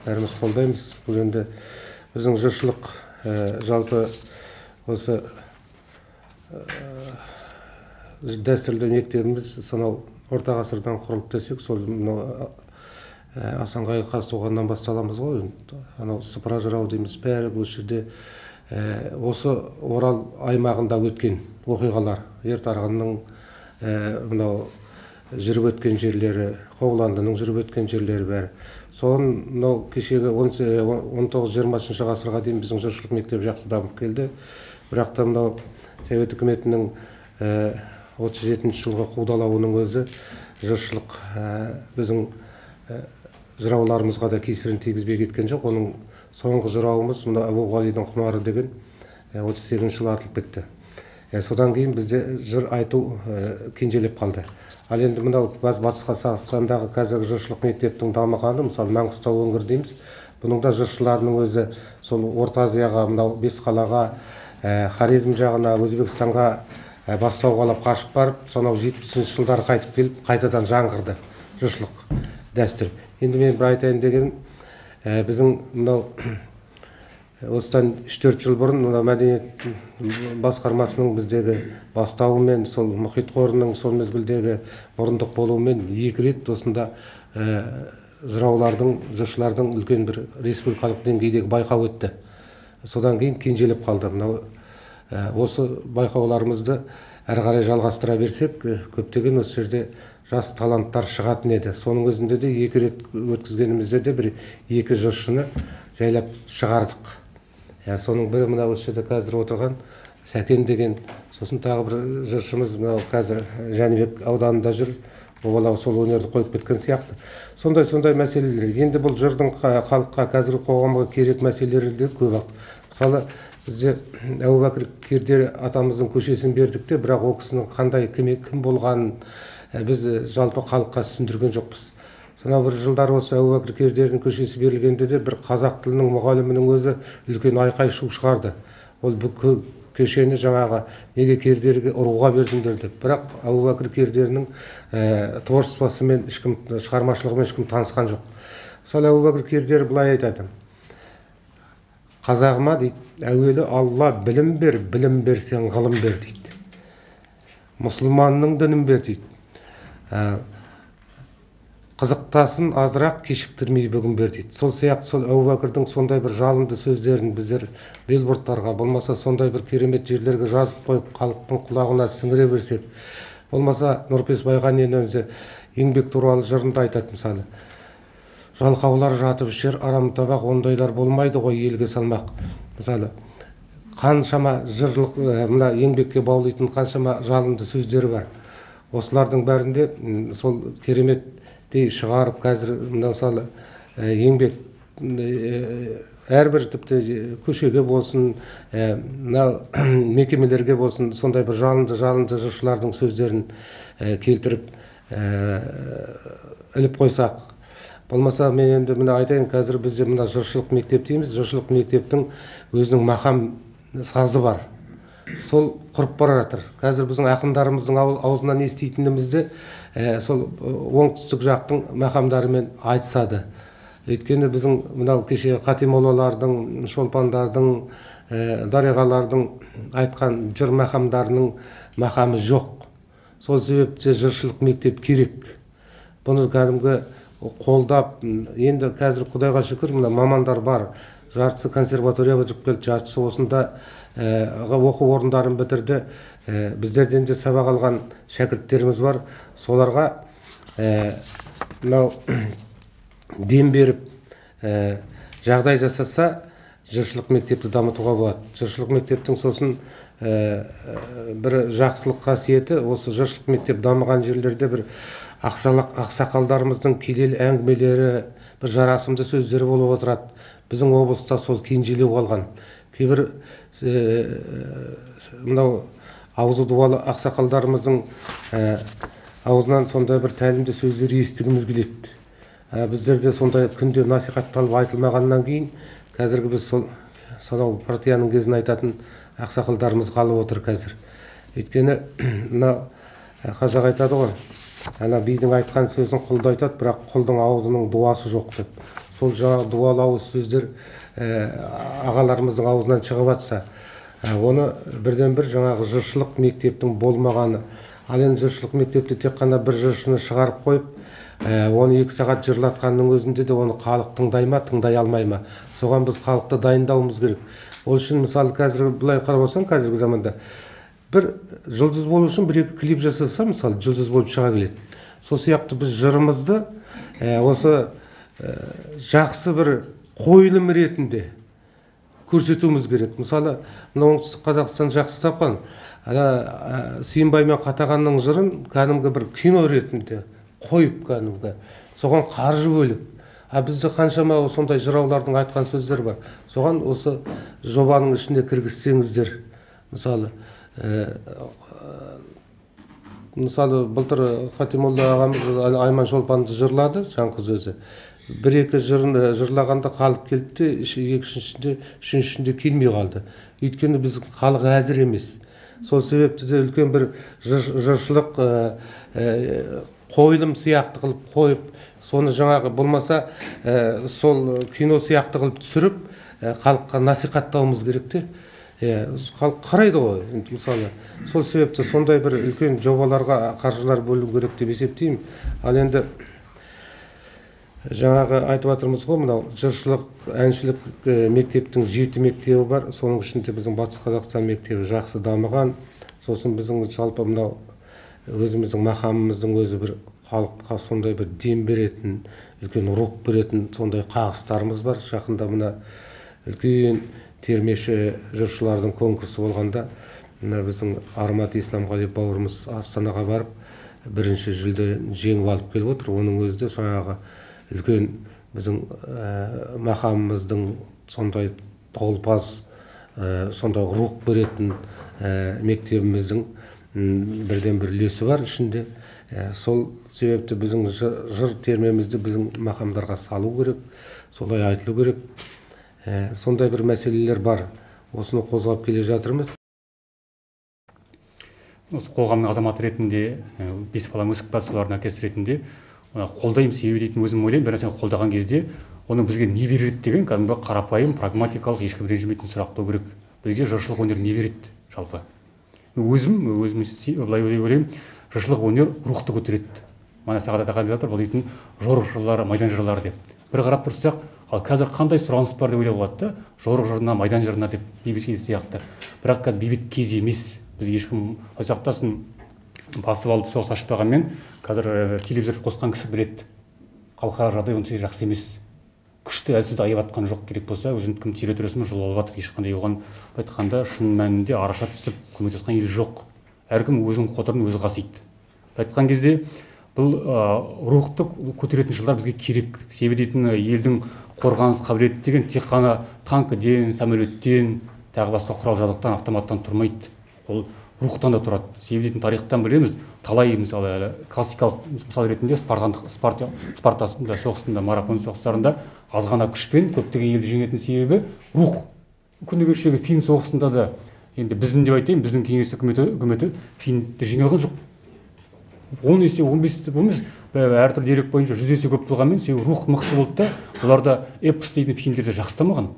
бәріміз қолдаймыз. Бұл енді біздің жыршылық жалпы осы дәстүрлі мектебіміз сонау орта ғасырдан құрылды десек, сол Асанғайы Қазтуғаннан басталамыз ғой. Анау сыпыра жырау дейміз, бәрі осы жерде осы Орал аймағында өткен оқиғалар, Ертарғынның мынау жүріп өткен жерлері, Қоғландының жүріп өткен жерлері бәрі. Соның мынау кешегі 19-20 ғасырға дейін біздің жыршылық мектеп жақсы дамып келді. Бірақ та мынау Совет үкіметінің 37 жылғы қудалауының өзі жыршылық біздің жырауларымызға да кесірін тигізбей кеткен жоқ. Оның соңғы жырауымыз мына Әбуғалидың құмары деген 38 жыл артылып кетті. Содан кейін бізде жыр айту кенжелеп қалды. Ал енді мынау батыс Қазақстандағы қазіргі жыршылық мектептің дамығаны, мысалы Маңғыстау өңірі дейміз. Бұның да жыршыларының өзі сол Орта Азияға, мынау Бесқалаға, Хорезм жағына, Өзбекстанға бастауға қашып барып, сонау 70 жылдары қайтып келіп, қайтадан жаңғырды жыршылық дәстүр. Енді мен бір айтайын деген, біздің мынау осыдан 3-4 жыл бұрын мәдениет басқармасының біздегі бастауымен, сол мұхит қорының сол мезгілдегі мұрындық болуымен 2 рет осында жыраулардың, жыршылардың үлкен бір республикалық деңгейдегі байқау өтті. Содан кейін кенжелеп қалды. Осы байқауларымызды әрі қарай жалғастыра берсек, көптеген осы жерде жас таланттар шығатын еді. Соның өзінде де 2 рет өткізгенімізде де бір 2 жыршыны жайлап шығардық. Соның бірі мына осы жерде қазір отырған Сәкен деген, сосын тағы бір жыршымыз мынау қазір Жәнібек ауданында жүр. Ол сол өнерді қойып кеткен сияқты. Сондай мәселелер. Енді бұл жырдың халыққа, қазіргі қоғамға керек мәселелері де көп. Мысалы, бізде Әбубәкір Кердері атамыздың көшесін бердік те, бірақ ол кісінің қандай кім болғанын біз жалпы халыққа түсіндірген жоқпыз. Сонау бір жылдар осы Әбубәкір Кердерінің көшесі берілгенде де бір қазақ тілінің мұғалімінің өзі үлкен айқай шу шығарды. Ол бұл көшені жаңағы неге Кердерге ұруға бердіңдер деп. Бірақ Әбубәкір Кердерінің творчествосымен ешкім, шығармашылығымен ешкім танысқан жоқ. Сол Әбубәкір Кердері былай айтады: қазағыма дейді, әуелі Алла білім бер, білім берсең ғылым бер дейді. Мұсылманның дінін бер дейді. Қызықтасын азырақ, кешіктірмей бүгін бер дейді. Сол сияқты сол Әбубәкірдің сондай бір жалынды сөздерін біздер билбордтарға, болмаса сондай бір керемет жерлерге жазып қойып, халықтың құлағына сіңіре берсек, болмаса Нұрпейіс Байғанин өзі еңбек туралы жырында айтады, мысалы: жалқаулар жатып ішер арам табақ, ондайлар болмайды ғой елге салмақ. Мысалы, қаншама жырлық, мына еңбекке баулайтын қаншама жалынды сөздері бар. Осылардың бәрінде сол кереметтей шығарып, қазір мысалы еңбек әрбір тіпті көшеге болсын, мекемелерге болсын, сондай бір жалынды жыршылардың сөздерін келтіріп іліп қойсақ. Болмаса мен енді мына айтайын, қазір бізде мына жыршылық мектеп дейміз, жыршылық мектептің өзінің мақам сазы бар. Сол құрып бара жатыр. Қазір біздің ақындарымыздың аузынан еститінімізде сол оңтүстік жақтың мақамдарымен айтысады. Өйткені біздің мынау кеше Қатимоллалардың, Шолпандардың, Дариғалардың айтқан жыр мақамдарының мақамы жоқ. Сол себепте жыршылық мектеп керек. Бұны кәдімгі қолдап, енді қазір Құдайға шүкір, мына мамандар бар. Жартысы консерватория бітіріп келді, жартысы осында оқу орындарын бітірді. Біздерден де сабақ алған шәкірттеріміз бар. Соларға мынау дем беріп, жағдай жасаса, жыршылық мектепті дамытуға болады. Жыршылық мектептің сосын бір жақсылық қасиеті, осы жыршылық мектеп дамыған жерлерде бір ақсақалдарымыздың келелі әңгімелері, бір жарасымды сөздері болып отырады. Біздің облыста сол кенжелеу қалған. Кейбір мынау аузы дуалы ақсақалдарымыздың аузынан сондай бір тәлімді сөздер естігіміз келеді. Біздерде сондай күнде насихатталып айтылмағаннан кейін, қазіргі біз сонау партияның кезін айтатын ақсақалдарымыз қалып отыр қазір. Өйткені мына қазақ айтады ғой, ана бидің айтқан сөзін құлды айтады, бірақ құлдың аузының дуасы жоқ деп. сол жаңағы дуалы ауыз сөздер ағаларымыздың аузынан шығып жатса, оны бірден бір жаңағы жыршылық мектептің болмағаны. Ал енді жыршылық мектепте тек қана бір жыршыны шығарып қойып, оны 2 сағат жырлатқанның өзінде де оны халық тыңдай ма, тыңдай алмай ма? Соған біз халықты дайындауымыз керек. Ол үшін мысалы қазір былай қарап отырсаң, қазіргі заманда бір жұлдыз болу үшін 1-2 клип жасаса, мысалы жұлдыз болып шыға келеді. Сол сияқты біз жырымызды осы жақсы бір қойылым ретінде көрсетуіміз керек. Мысалы, оңтүстік Қазақстан жақсы тапқан. Сүйінбай мен Қатағанның жырын кәдімгі бір кино ретінде қойып, кәдімгі соған қаржы бөліп. Бізде қаншама сондай жыраулардың айтқан сөздер бар. Соған осы жобаның ішінде кіргізсеңіздер. Мысалы, былтыр Фатимолла ағамыз Айман Шолпанды жырлады, Жанқыз өзі. 1-2 жырын жырлағанда халық келді, үшіншісінде келмей қалды. Өйткені біздің халық әзір емес. Сол себепті де үлкен бір жыршылық қойылым сияқты қылып қойып, соны жаңағы болмаса сол кино сияқты қылып түсіріп, халыққа насихаттауымыз керек те. Халық қарайды ғой, мысалы. Сол себепті сондай бір үлкен жобаларға қаржылар бөлу керек деп есептеймін. Ал енді жаңағы айтып жатырмыз ғой, мынау жыршылық, әншілік мектептің 7 мектебі бар. Соның ішінде біздің Батыс Қазақстан мектебі жақсы дамыған. Сосын біздің жалпы мынау өзіміздің мақамымыздың өзі бір халыққа сондай бір дем беретін, үлкен рух беретін сондай қағыстарымыз бар. Жақында мына үлкен термеші жыршылардың конкурсы болғанда, біздің Армат Исламғали бауырымыз Астанаға барып, 1-ші жүлдені жеңіп алып келіп отыр. Оның өзі де жаңағы үлкен біздің мақамымыздың сондай толпас, сондай рух беретін мектебіміздің бірден бір үлесі бар ішінде. Сол себепті біздің жыр термемізді біздің мақамдарға салу керек, солай айтылу керек. Сондай бір мәселелер бар. Осыны қозғап келе жатырмыз. Осы қоғамның азаматы ретінде, 5 балаң өсіп басы солардың әкесі ретінде қолдаймын, себебі дейтін өзім ойлаймын, бір нәрсені қолдаған кезде оның бізге не береді деген кәдімгі қарапайым, прагматикалық, ешкім ренжімейтін сұрақ қою керек. Бізге жыршылық өнер не береді жалпы? Өзім былай ойлаймын, жыршылық өнер рухты көтереді. Мана Сағадат ағам жатыр, бұл дейтін жорық жырлары, майдан жырлары деп. Бір қарап тұрсақ, ал қазір қандай сұраныс бар деп ойлауға болады да, жорық жырына, майдан жырына деп, бейбіт кез сияқты. Бірақ қазір бейбіт кез емес. Біз ешкім сақтасын басып алып соғыс ашпағанмен, қазір телевизор қосқан кісі біледі. Халықаралық жағдай онша жақсы емес. Күшті әлсізді айып атқан жоқ. Керек болса, өзін кім территориясымен жол алып жатыр. Ешқандай оған айтқанда шын мәнінде араша түсіп көмектескен ел жоқ. Әркім өзінің қотырын өзі қасиды. Айтқан кезде бұл рухты көтеретін жылдар бізге керек. Себебі дейтін елдің қорғаныс қабілеті деген тек қана танкіден, самолеттен, тағы басқа құрал жабдықтан, автоматтан тұрмайды. Ол рухтан да тұрады. Себебі дейтін тарихтан білеміз, талай мысалы классикалық мысал ретінде Спартасында соғысында, марафон соғыстарында аз ғана күшпен көптеген елді жеңетін себебі рух. Күні кешегі Фин соғысында да, енді біздің деп айтайын, біздің кеңес үкіметі Финді жеңе алған жоқ. 10 есе, 15 емес, әртүрлі дерек бойынша 100 есе көп болғанмен, себебі рух мықты болды да, оларда эпос дейтін фильмдерде жақсы дамыған.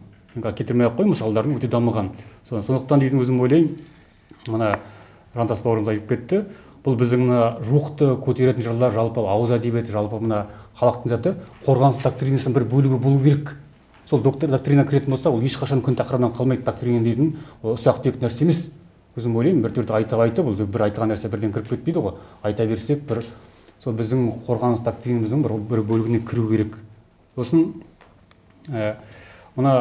Кетірмей ақ қой, мысалдардың өте дамыған. Сондықтан дейтін өзім ойлаймын, мына Жантас бауырымыз айтып кетті, бұл біздің рухты көтеретін жырлар, жалпы ауыз әдебиеті, жалпы мына халықтың заты қорғаныс доктринасының бір бөлігі болу керек. Сол доктрина кіретін болса, ол ешқашан күн тақырыбынан қалмайды. Доктрина дейтін ұсақ түйек нәрсе емес. Өзім ойлаймын, бір төрт айтып, ол бір айтылған нәрсе бірден кіріп кетпейді ғой. Айта берсек, бір сол біздің қорғаныс доктринамыздың бір бөлігіне кіру керек. Сосын мына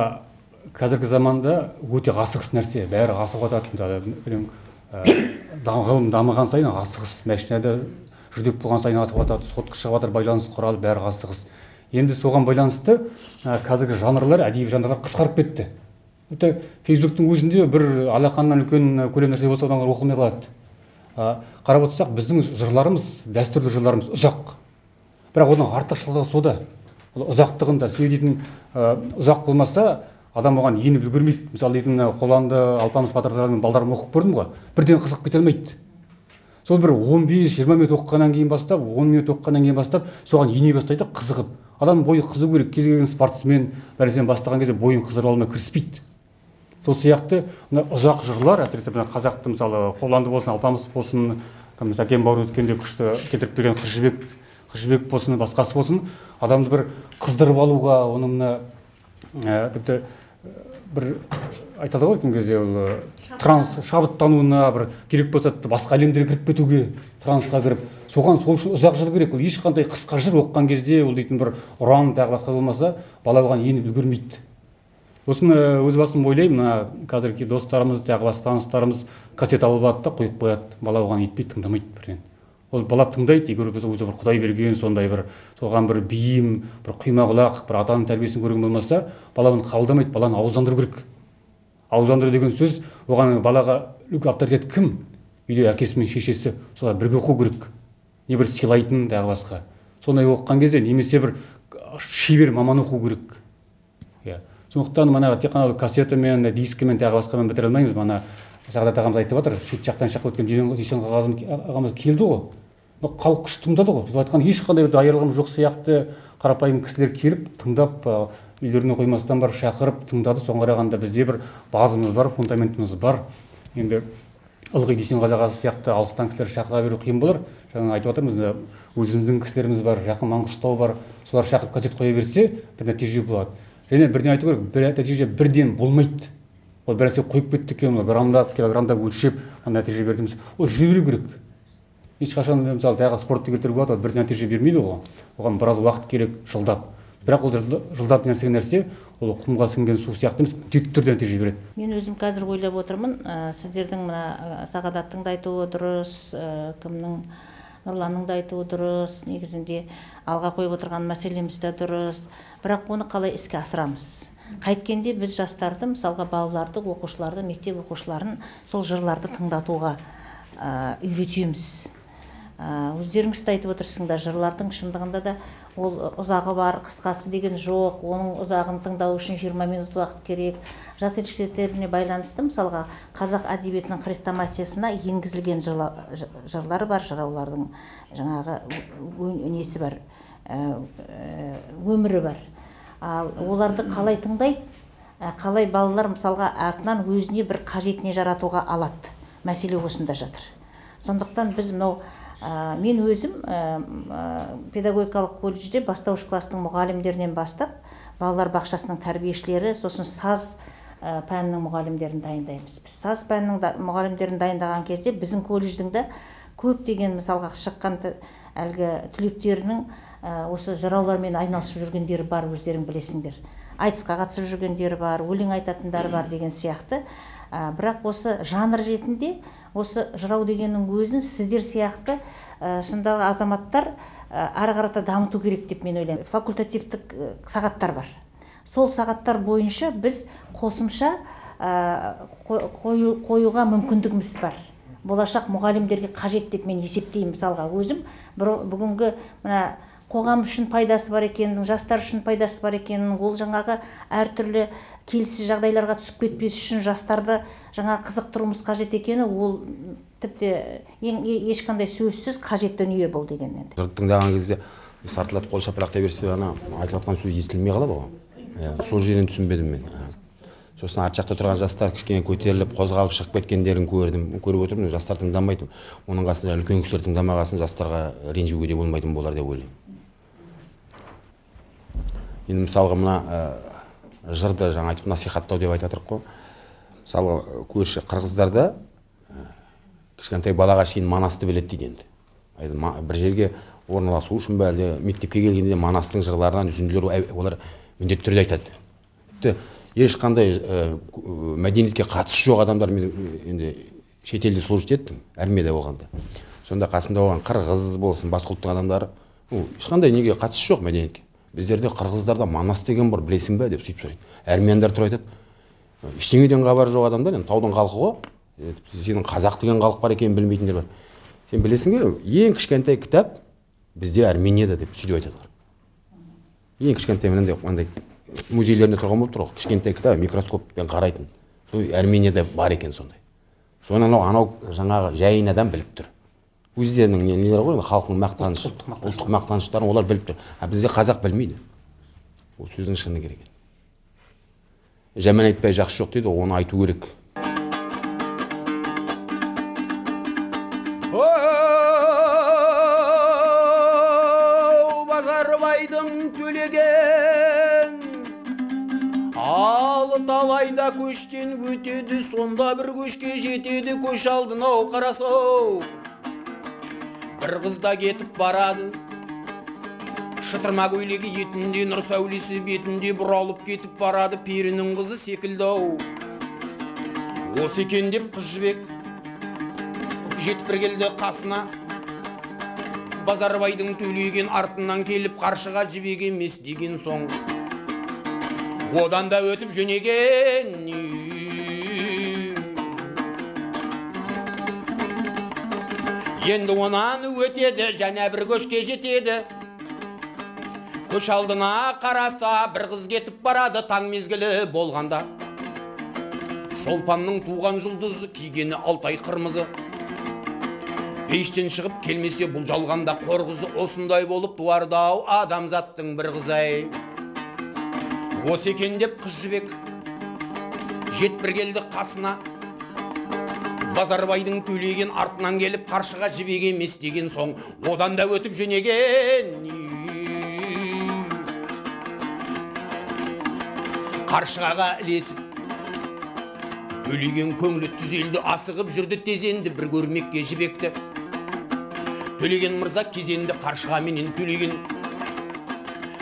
қазіргі заманда өте асығыс нәрсе, бәрі асығып жататын. Ғылым дамыған сайын асығыс, машинада жүдеп болған сайын асығып жатады, сотқа шығып жатыр, байланыс құралы, бәрі асығыс. Енді соған байланысты қазіргі жанрлар, әдеби жанрлар қысқарып кетті. Фейсбуктың өзінде бір алақаннан үлкен көлем нәрсе болса, одан оқылмай қалады. Қарап отырсақ, біздің жырларымыз, дәстүрлі жырларымыз ұзақ. Бірақ оның артықшылығы сода. Ұзақтығында, сөйлейтін ұзақ болмаса, адам оған еніп үлгермейді. Мысалы дейтін Қоланды, Алпамыс батырларының балдарын оқып көрдім ғой, бірден қызық кете алмайды. Сол бір 15-20 минут оқығаннан кейін бастап, 10 минут оқығаннан кейін бастап, соған ене бастайды, қызығып. адам бойы қызу керек. Кез келген спортсмен нәрсені бастаған кезде бойын қыздырып алмай кіріспейді. Сол сияқты мына ұзақ жырлар, әсіресе мына қазақты мысалы Қоланды болсын, Алпамыс болсын, Сәкен бауыр өткенде күшті кетіріп берген Қыржыбек болсын, басқасы болсын, адамды бір қыздырып алуға, оны мына тіпті бір айтады ғой өткен кезде транс шабыттануына бір керек болса басқа әлемдерге кіріп кетуге, трансқа кіріп, сол үшін ұзақ жыр керек. Ол ешқандай қысқа жыр оқыған кезде ол дейтін бір ұран тағы басқа болмаса, бала оған еніп үлгермейді. Осыны өз басым ойлаймын, мына қазіргі достарымыз, тағы басқа таныстарымыз кассет алып алады да қойып қояды, бала оған етпейді, тыңдамайды бірден. Ол бала тыңдайды, егер біз өзі бір Құдай берген сондай бір соған бір бейім, бір құйма құлақ, бір атаның тәрбиесін көрген болмаса, бала оны қабылдамайды, баланы ауыздандыру керек. Ауыздандыру деген сөз, оған балаға үлкен авторитет кім? Үйде әкесі мен шешесі, солар бірге оқу керек. Не бір сыйлайтын тағы басқа. Сондай оқыған кезде немесе бір шебер маман оқу керек. Сондықтан мына тек қана кассетамен, дискімен тағы басқамен бітіре алмаймыз. Мына Сағдат ағамыз айтып жатыр, шет жақтан шаққа өткен Дүйсен ағамыз келді ғой. Халық күшті тыңдады ғой. Біз айтқан ешқандай даярлығым жоқ сияқты қарапайым кісілер келіп тыңдап, үйлеріне қоймастан барып шақырып тыңдады. Соған қарағанда бізде бір базымыз бар, фундаментіміз бар. Енді ылғи Дүйсен ағасы сияқты алыстан кісілер шақыра беру қиын болар. Жаңа айтып жатырмыз, өзіміздің кісілеріміз бар, жақын Маңғыстау бар. Солар шақырып кассет қоя берсе, бір нәтиже болады. Және бірден айту керек, бір нәтиже бірден болмайды. Ол бір нәрсе қойып кетті екен, грамдап, килограмдап өлшеп, нәтиже бердіміз. Ол жүре керек. Ешқашан мысалы тағы спортты келтіруге болады, бір нәтиже бермейді ғой. Оған біраз уақыт керек, жылдап. Бірақ ол жылдап нәрсе, ол құмға сіңген су сияқты емес, міндетті түрде нәтиже береді. Мен өзім қазір ойлап отырмын, сіздердің мына Сағадаттың да айтуы дұрыс, кімнің Нұрланның да айтуы дұрыс, негізінде алға қойып отырған мәселеміз де дұрыс. Бірақ оны қалай іске асырамыз? Қайткенде біз жастарды, мысалға балаларды, оқушыларды, мектеп оқушыларын сол жырларды тыңдатуға үйретеміз. Өздеріңіз де айтып отырсыңдар, жырлардың шындығында да ол ұзағы бар, қысқасы деген жоқ. Оның ұзағын тыңдау үшін 20 минут уақыт керек. Жас ерекшеліктеріне байланысты, мысалға қазақ әдебиетінің хрестоматиясына енгізілген жырлары бар, жыраулардың жаңағы несі бар, өмірі бар. Оларды қалай тыңдайды, қалай балалар мысалға артынан өзіне бір қажетіне жаратуға алады. Мәселе осында жатыр. Сондықтан біз мен өзім педагогикалық колледжде бастауыш кластың мұғалімдерінен бастап, балалар бақшасының тәрбиешілері, сосын саз пәнінің мұғалімдерін дайындаймыз. Біз саз пәнінің мұғалімдерін дайындаған кезде біздің колледждің де көптеген мысалға шыққан әлгі түлектерінің осы жыраулармен айналысып жүргендері бар, өздерің білесіңдер. Айтысқа қатысып жүргендері бар, өлең айтатындары бар деген сияқты. Бірақ осы жанр ретінде осы жырау дегеннің өзін сіздер сияқты шындағы азаматтар ары қарата дамыту керек деп мен ойлаймын. Факультативтік сағаттар бар. Сол сағаттар бойынша біз қосымша қоюға мүмкіндігіміз бар. Болашақ мұғалімдерге қажет деп мен есептеймін. Мысалға өзім бүгінгі қоғам үшін пайдасы бар екенін, жастар үшін пайдасы бар екенін, ол жаңағы әртүрлі келіссіз жағдайларға түсіп кетпес үшін жастарды жаңа қызықтыруымыз қажет екені, ол тіпті ешқандай сөзсіз қажет дүние бұл деген енді. Жырды тыңдаған кезде сартылап қол шапалақтай берсе, айтып жатқан сөз естілмей қалады ғой. Сол жерін түсінбедім мен. Сосын арт жақта тұрған жастар кішкене көтеріліп, қозғалып шығып кеткендерін көріп отырмын. Жастар тыңдамайды. Оның қасында үлкен кісілер тыңдамағасын жастарға ренжуге де болмайтын болар деп ойлаймын. Енді мысалға мына жырды жаңа айтып насихаттау деп айтатырық қой. Мысалға көрші қырғыздарда кішкентай балаға шейін манасты біледі дейді енді. Бір жерге орналасу үшін бе, әлде мектепке келгенде манастың жырларынан үзінділер олар міндетті түрде айтады. Ешқандай мәдениетке қатысы жоқ адамдар мен енді шетелде служить еттім, армияда болғанда. Сонда қасымда болған қырғыз болсын, басқа ұлттың адамдары ешқандай неге қатысы жоқ мәдениетке. Біздерде қырғыздарда манас деген бар, білесің бе деп сөйтіп сұрайды. Армяндар тұр айтады. Ештеңеден хабары жоқ адамдар, енді таудың халқы ғой. Сенің қазақ деген халық бар екенін білмейтіндер бар. Сен білесің бе, ең кішкентай кітап бізде Арменияда деп сөйтіп айтады. Ең кішкентай мынандай музейлерінде тұрған болып тұр ғой. Кішкентай кітап микроскоппен қарайтын. Арменияда бар екен сондай. Соны анау жаңағы жайын адам біліп тұр. Өздерінің нелері ғой, халықтың мақтанышы, ұлттық мақтаныштарын олар біліп тұр. Бізде қазақ білмейді. ол сөздің шыны керек. Жаман айтпай жақсы жоқ дейді, оны айту керек. Базарбайдың төлеген талайда көштен өтеді, сонда бір көшке жетеді, көш алдын ау қарасау. Бір қызда кетіп барады, шытырма көйлегі етінде, нұр сәулесі бетінде, бұралып кетіп барады, перінің қызы секілді ау. Осы екен деп қыз жібек жетіп бір келді қасына. Базарбайдың төлеген артынан келіп қаршыға жібек емес деген соң, одан да өтіп жөнеген. Енді онан өтеді, және бір көшке жетеді. Көш алдына қараса, бір қыз кетіп барады, таң мезгілі болғанда. Шолпанның туған жұлдызы, кигені алтай қырмызы. Пештен шығып келмесе бұл жалғанда қорғызы, осындай болып туардау адамзаттың бір қызай. Осы екен деп қыз жібек жетіп бір келді қасына. Базарбайдың төлеген артынан келіп қаршыға жібек емес деген соң, одан да өтіп жөнеген. Қаршығаға ілесіп төлеген көңілі түзелді, асығып жүрді тезенді бір көрмекке жібекті. Төлеген мырза кезенді қаршыға менен төлеген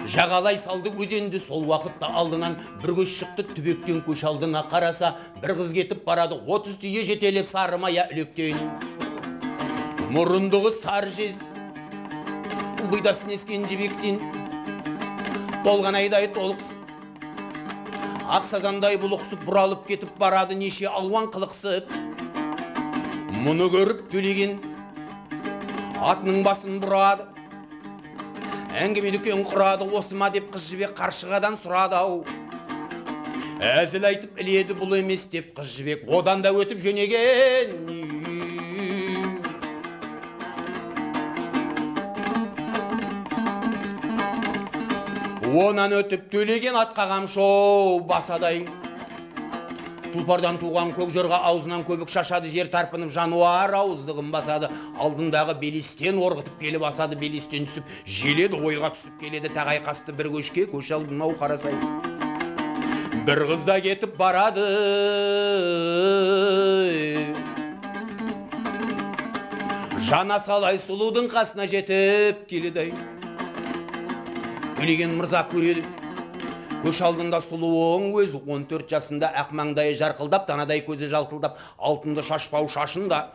жағалай салды өзенді. Сол уақытта алдынан бір көш шықты, түбектен көш алдына қараса, бір қыз кетіп барады, 30 түйе жетелеп сарымая үлектен. Мұрындығы сары жез, бұйдасын ескен жібектен, толған айдай толықсып, ақсазандай бұлықсып, бұралып кетіп барады, неше алуан қылықсып. Мұны көріп төлеген атының басын бұрады, әңгіме дүкен құрады. Осы ма деп қыз жібек қаршығадан сұрады ау. Әзіл айтып іледі, бұл емес деп қыз жібек одан да өтіп жөнеген. Онан өтіп төлеген атқа қамшоу басадай. Тұлпардан туған көк жорға аузынан көбік шашады, жер тарпынып жануар ауыздығын басады. Алдындағы белестен орғытып келіп асады, белестен түсіп желеді, ойға түсіп келеді. Тағай қасты бір көшке, көш алдын ау қарасай. Бір қызда кетіп барады, жана салай сұлудың қасына жетіп келеді. Төлеген мырза көреді, көш алдында сұлуың өзі 14 жасында, ақ маңдайы жарқылдап, танадай көзі жалтылдап, алтынды шашпау шашында.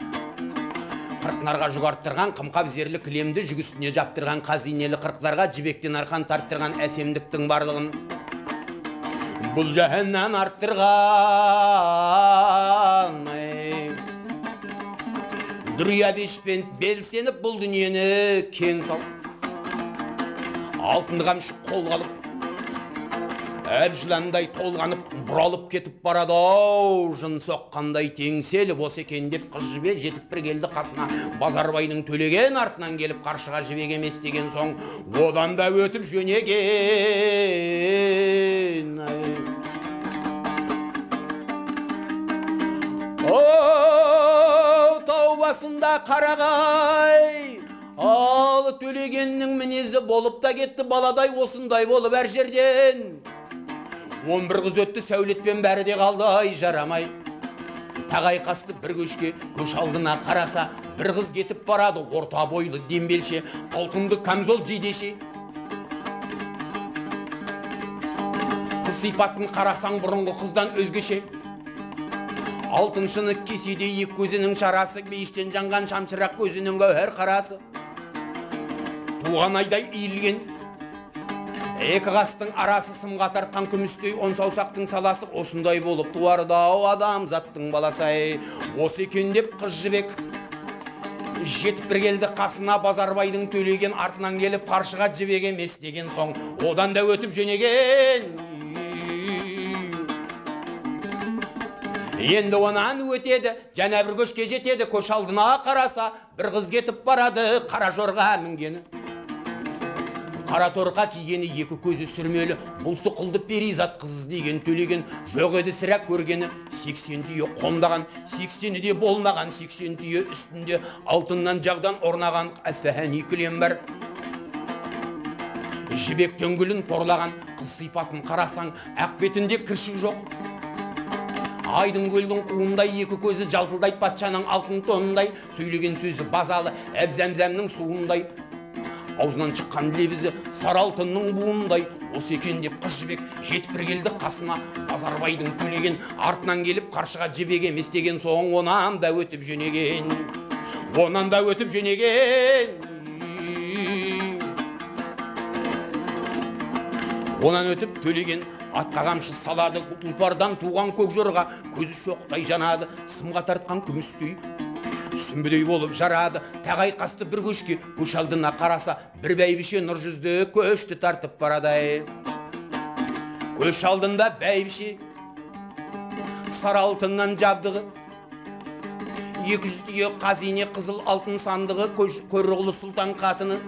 Қырқнарға жүгарттырған қымқап зерлі кілемді, жүк үстіне жаптырған қазинелі қырықтарға жібектен арқан тарттырған әсемдіктің барлығын бұл жәһәннен арттырған. Дүрия бешпен белсеніп бұл дүниені кең сал, алтынды қамшы қолға алып, әбжіландай толғанып, бұралып кетіп барады ау. Жын соққандай теңселіп, осы екен деп қыз жібек жетіп бір келді қасына. Базарбайдың төлеген артынан келіп қаршыға жібек емес деген соң, одан да өтіп жөнеген. О, тау басында қарағай, ал төлегеннің мінезі болып та кетті, баладай осындай болып әр жерден. 11 қыз өтті, сәулетпен бәрі де қалды ай жарамай. Тағай қасты бір көшке, көш алдына қараса, бір қыз кетіп барады, орта бойлы дембелше, алтынды камзол жейдеше. Қыз сипатын қарасаң бұрынғы қыздан өзгеше. Алтыншыны кеседе ек көзінің шарасы, бейіштен жанған шамшырақ көзінің гәуһәр қарасы. Туған айдай иілген екі қастың арасы, сымға тартқан күмістей он саусақтың саласы, осындай болып туардау адамзаттың баласы. Осы екен деп қыз жібек жетіп бір келді қасына. Базарбайдың төлеген артынан келіп қаршыға жібек емес деген соң, одан да өтіп жөнеген. Енді онан өтеді, және бір көшке жетеді, көш алдына қараса, бір қыз кетіп барады, қара жорға мінгені. қара торқа кигені екі көзі сүрмелі, бұлсы құлды перизат қыз деген төлеген, жоқ еді сірә көргені 80 түйе қомдаған, 80-і де болмаған, 80 түйе үстінде алтыннан жағдан орнаған Әсфәһани кілем бар. Жібек төңгілін торлаған қыз сипатын қарасаң, ақ бетінде кіршік жоқ. Айдың көлдің қуындай екі көзі жалтылдайды патшаның алтын тонындай, сөйлеген сөзі базалы әбзәмзәмнің суындай. Аузынан шыққан лебізі сары алтынның буындай. Осы екен деп қыз жібек жетіп бір келді қасына. Базарбайдың төлеген артынан келіп қаршыға жібек емес деген соң онан да өтіп жөнеген. Онан да өтіп жөнеген. Онан өтіп төлеген атқа қамшы салады, тұлпардан туған көк жорға көзі шоқтай жанады, сымға тартқан күмістей сүмбідей болып жарады. Тағай қасты бір көшке, көш алдына қараса, бір бәйбіше нұр жүзді көшті тартып барадай. Көш алдында бәйбіше сары алтыннан жабдығы, 200 түйе қазине қызыл алтын сандығы, көріғлы сұлтан қатыны.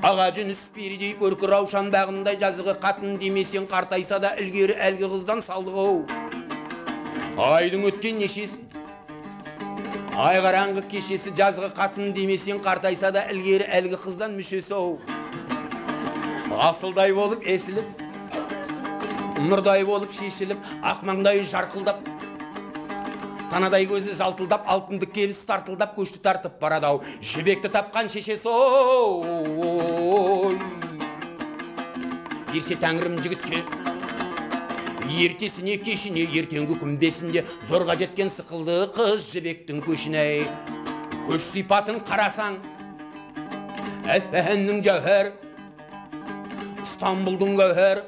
Аға жүніс перидей көркі раушан бағындай жазығы, қатын демесен қартайса да ілгері әлгі қыздан салдығы. Айдың өткен нешесі, ай қараңғы кешесі, жазғы қатын демесен қартайса да ілгері әлгі қыздан мүшесі. Асылдай болып есіліп, нұрдай болып шешіліп, ақмаңдай жарқылдап, танадай көзі жалтылдап, алтынды кебіс сартылдап, көшті тартып барадау. Жібекті тапқан шешесі ой. Ерсе тәңірім жігітке, ертесіне кешіне, ертеңгі күмбесінде зорға жеткен сықылды қыз жібектің көшіне. Көш сипатын қарасаң, Әсфәһанның жауһар, Стамбулдың гауһар.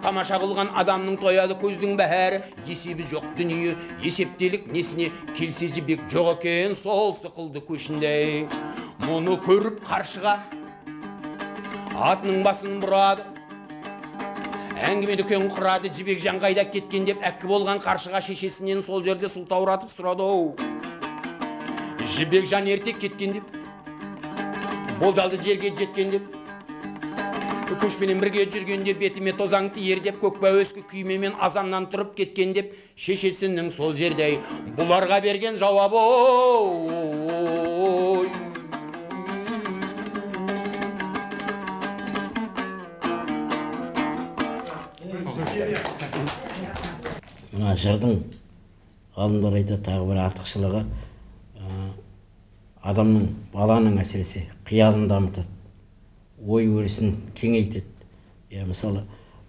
Тамаша қылған адамның тояды көздің бәрі, есебі жоқ дүние, есептелік несіне келсе жібек жоқ екен сол сықылды көшінде. Мұны көріп қаршыға атының басын бұрады, әңгіме дүкен құрады. Жібек жаңғайда кеткен деп әккі болған қаршыға шешесінен сол жерде сұлтауратып сұрады. Жібек жан ерте кеткен деп, болжалды жерге жеткен деп, көшпенен бірге жүргенде бетіме тозаң тиер деп, көкпа өскі күймемен азаннан тұрып кеткен деп, шешесінің сол жердей бұларға берген жауабы ой. Мына жырдың ғалымдар айтады тағы бір артықшылығы, адамның, баланың әсіресе қиялын дамытады, ой өрісін кеңейтеді. Мысалы,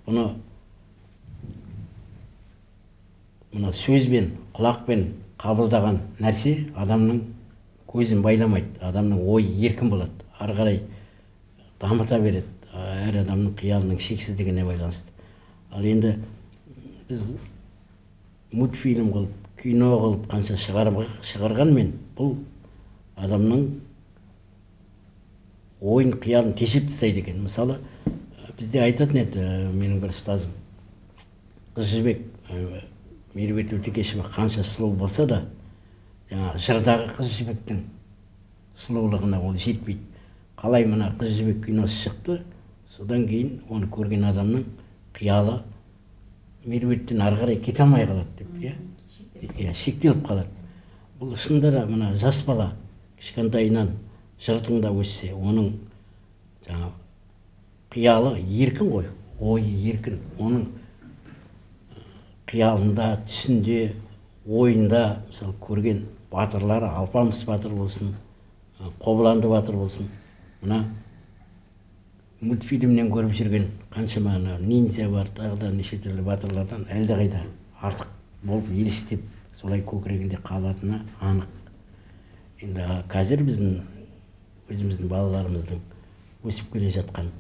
бұны сөзбен, құлақпен қабылдаған нәрсе адамның көзін байламайды, адамның ойы еркін болады, ары қарай дамыта береді, әр адамның қиялының шексіздігіне байланысты. Ал енді біз мультфильм қылып, кино қылып қанша шығарғанмен, бұл адамның ойын қиялын тежеп тастайды екен. Мысалы, бізде айтатын еді менің бір ұстазым, қыз жібек Меруерт Өтекешева қанша сұлу болса да, жырдағы қыз жібектің сұлулығына ол жетпейді. Қалай мына қыз жібек киносы шықты, содан кейін оны көрген адамның қиялы Меруерттен ары қарай кете алмай қалады деп, шектеліп қалады. Бұл шынында да мына жас бала кішкентайынан жыртыңда өссе, оның қиялы еркін ғой, ойы еркін. Оның қиялында, түсінде, ойында, мысалы, көрген батырлары, Алпамыс батыр болсын, Қобыланды батыр болсын, мына мультфильмнен көріп жүрген қаншама ниндзя бар, тағы да неше түрлі батырлардан әлдеқайда артық болып елестеп, солай көкірегінде қалатыны анық. Енді қазір біздің өзіміздің балаларымыздың өсіп келе жатқан,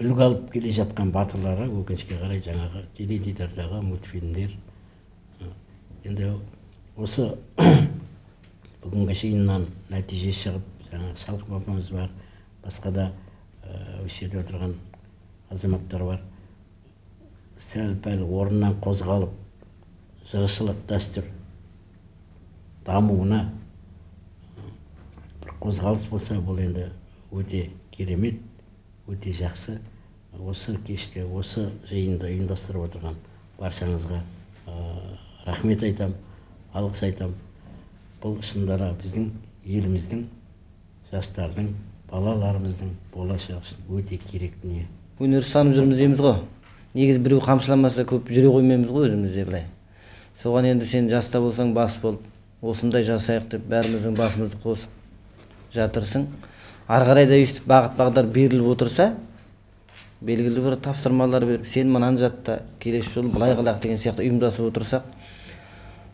үлгі алып келе жатқан батырлары өкінішке қарай жаңағы теледидардағы мультфильмдер. Енді осы бүгінгі жиыннан нәтиже шығып, жаңағы Шалқып апамыз бар, басқа да осы жерде отырған азаматтар бар. Сәл-пәл орнынан қозғалып, жыршылық дәстүр дамуына бір қозғалыс болса, бұл енді өте керемет, өте жақсы. Осы кеште, осы жиында ұйымдастырып отырған баршаңызға рахмет айтам, алғыс айтам. Бұл шындара біздің еліміздің, жастардың, балаларымыздың болашағы үшін өте керек дүние. Өнер ұстанып жүрміз дейміз ғой. Негізі біреу қамшыламаса көп жүре қоймаймыз ғой өзімізде былай. Соған енді сен жаста болсаң бас бол, осындай жасайық деп бәріміздің басымызды қосып жатырсың. Ары қарай да өйстіп бағыт бағдар беріліп отырса, белгілі бір тапсырмалар беріп, сен мынаны жатта, келесі жолы былай қылайық деген сияқты ұйымдасып отырсақ,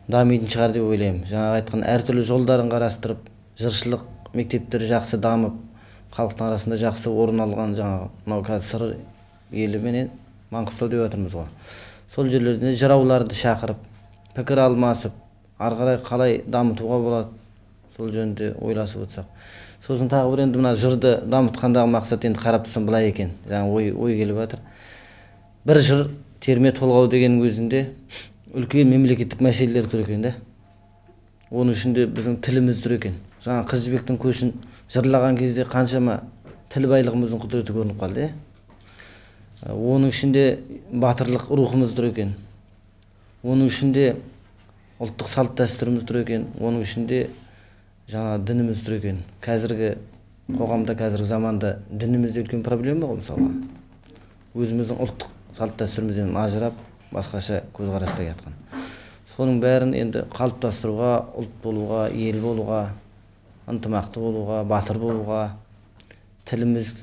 дамитын шығар деп ойлаймын. Жаңағы айтқан әртүрлі жолдарын қарастырып, жыршылық мектептері жақсы дамып, халықтың арасында жақсы орын алған, жаңағы мынау қазір Сыр елі менен Маңғыстау деп жатырмыз ғой. Сол жерлерде жырауларды шақырып, пікір алмасып, ары қарай қалай дамытуға болады, сол жөнінде ойласып отырсақ. Сосын тағы бір енді мына жырды дамытқандағы мақсат енді қарап тұрсам былай екен, жаңа ой келіп жатыр. Бір жыр терме толғау дегеннің өзінде үлкен мемлекеттік мәселелер тұр екен да. Оның ішінде біздің тіліміз тұр екен. Жаңа Қыз Жібектің көшін жырлаған кезде қаншама тіл байлығымыздың құдіреті көрініп қалды. Оның ішінде батырлық рухымыз тұр екен. Оның ішінде ұлттық салт дәстүріміз тұр екен. Оның ішінде жаңа дініміз тұр екен. Қазіргі қоғамда, қазіргі заманда дінімізде үлкен проблема ғой мысалы. Өзіміздің ұлттық салт дәстүрімізден ажырап, басқаша көзқараста жатқан. Соның бәрін енді қалыптастыруға, ұлт болуға, ел болуға, ынтымақты болуға, батыр болуға, тіліміз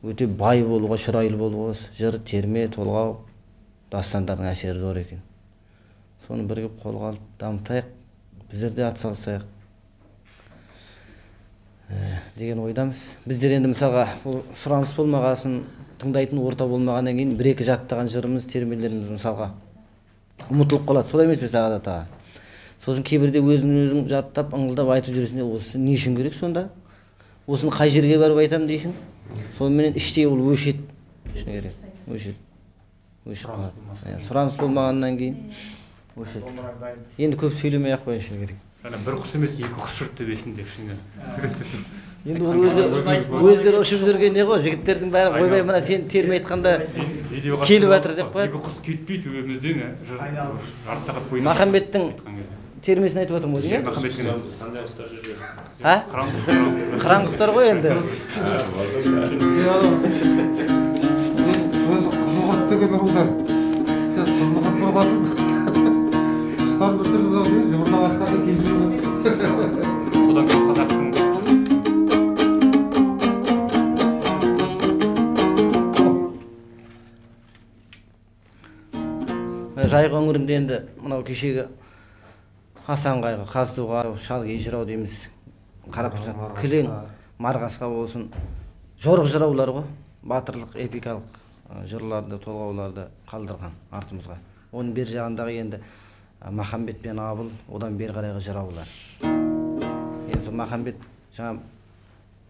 өте бай болуға, шұрайлы болуға, жыр, терме, толғау, дастандардың әсері зор екен. Соны бірігіп қолға алып дамытайық, біздер де атсалысайық деген ойдамыз. Біздер енді мысалға сұраныс болмағасын, тыңдайтын орта болмағаннан кейін бір-екі жаттаған жырымыз, термелеріміз мысалға ұмытылып қалады. Солай емес пе Сағадат аға? Сосын кейбірде өзің жаттап, ыңғылдап айтып жүрсің, осы не үшін керек сонда? Осыны қай жерге барып айтам дейсің? Сонымен іштей ол өшет. Ішіне керек. Өшет. Сұраныс болмағаннан кейін өшет. Енді көп сөйлемей-ақ қояйын керек. Бір құс емес, екі құс жұрт төбесінде кішкене. Енді ол өздері ұшып жүрген не ғой, жігіттердің бәрі ойбай мына сен терме айтқанда келіп жатыр деп қояды. Екі құс кетпей төбемізден жарты сағат бойына. Махамбеттің термесін айтып отырмын ғой, не? Махамбеттің қандай құстар жүрген? Қыран құстар ғой енді. Өзі Қызылқұрт деген рудан. Сен Қызылқұрт болғасын. Құстар бір түрлі жұмырна бастады кездері. содан көп қазақтың Жайық өңірінде енді мынау кешегі Асан қайғы, Қазтуға, Шалғи жырау дейміз. Қарап тұрсақ, кілең, марғасқа болсын, жорық жыраулар ғой, батырлық, эпикалық жырларды, толғауларды қалдырған артымызға. Оның бер жағындағы енді Махамбет пен Абыл, одан бер қарайғы жыраулар. Енді сол Махамбет жаңа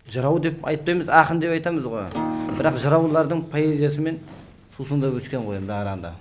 жырау деп айтпаймыз, ақын деп айтамыз ғой. Бірақ жыраулардың поэзиясымен сусындап өскен ғой енді аранда.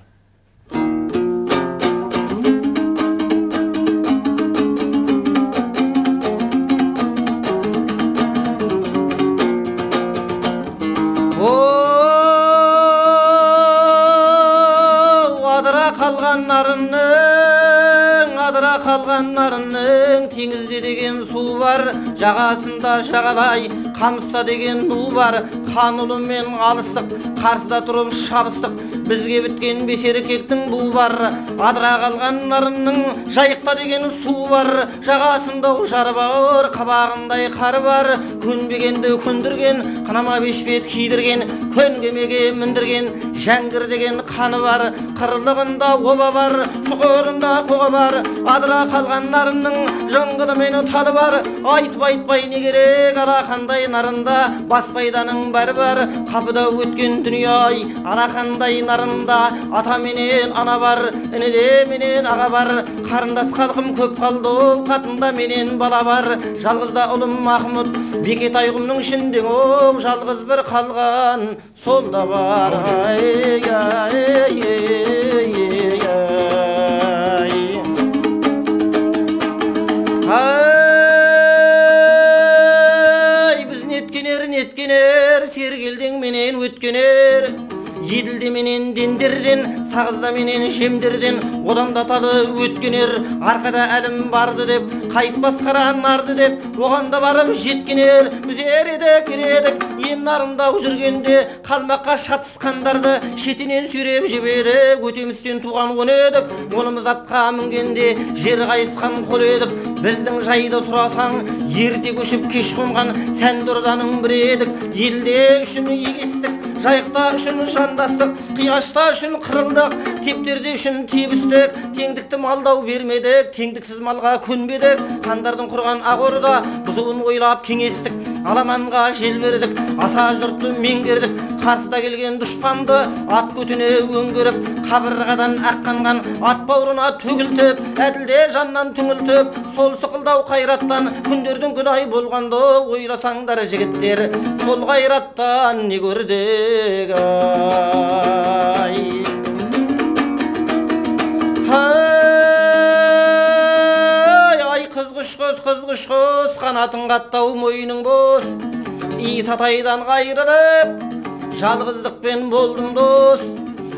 Қалған нарынның теңізде деген су бар, жағасында жағалай қамыста деген ну бар. Ханұлы мен алыстық, қарсыда тұрып шабыстық, бізге біткен бесеркектің бұ бар. Адыра қалған нарынның жайықта деген су бар, жағасында жар бар, қабағындай қар бар. Көнбегенді көндірген, қанама бешпет кидірген, көнгемеге міндірген, жәңгір деген қаны бар. Қырлығында оба бар, шұқырында қоға бар. Адыра қалған нарынның жыңғылы мен талы бар. Айтпай не керек алақандай нарында, баспайданың бәрі бар. Қапыда өткен дүние-ай алақандай нарында, ата менен ана бар, ініде менен аға бар. Қарындас халқым көп қалды, қатында менен бала бар. Жалғызда ұлым Махмұт, Бекетай құмның ішінде оң, жалғыз бір қалған сол да бар. еділдеменен дендерден, сағыздаменен жемдерден, одан да талы өткенер, арқада әлім барды деп, қайыспас қара нарды деп, оған да барып жеткенер. Біз ередік, ен нарындау жүргенде, қалмаққа шатысқандарды шетінен сүйреп жіберік, өтемістен туған он едік, онымыз атқа мінгенде, жер қайысқан қол едік. Біздің жайды сұрасаң, ерте көшіп кеш қонған сәнді ұрданың бірі едік. Елде үшін егестік, жайықта үшін жандастық, қиғашта үшін қырылдық, тептерде үшін тебістік. Теңдікті малдау бермедік, теңдіксіз малға көнбедік. Хандардың құрған ақ-орда бұзуын ойлап кеңестік, аламанға жел бердік, аса жұртты меңгердік. Қарсыда келген дұшпанды ат көтіне өңгеріп, қабырғадан аққанған ат бауырына төгілтіп, әділде жаннан түңілтіп, сол сықылдау қайраттан күндердің күнай болғанды ойласаңдар жігіттер, сол қайраттан не көрдік ай. Қызғыш құс, қанатын қаттау мойының бос, Исатайдан қайрылып, жалғыздықпен болдым дос.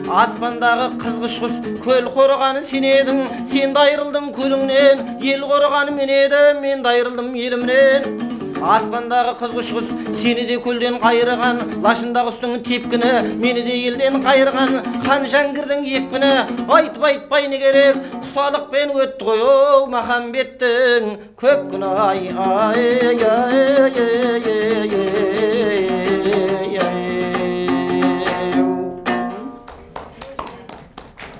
Аспандағы қызғыш құс, көл қорған сен едің, сен айырылдым көліңнен. Ел қорған мен едім, мен айырылдым елімнен. Аспандағы қызғыш құс, сені де көлден қайырған, лашындағы құстың тепкіні, мені де елден қайырған. Хан Жәңгірдің екпіні, айтпай не керек, құсалықпен өтті ғой Махамбеттің көп күні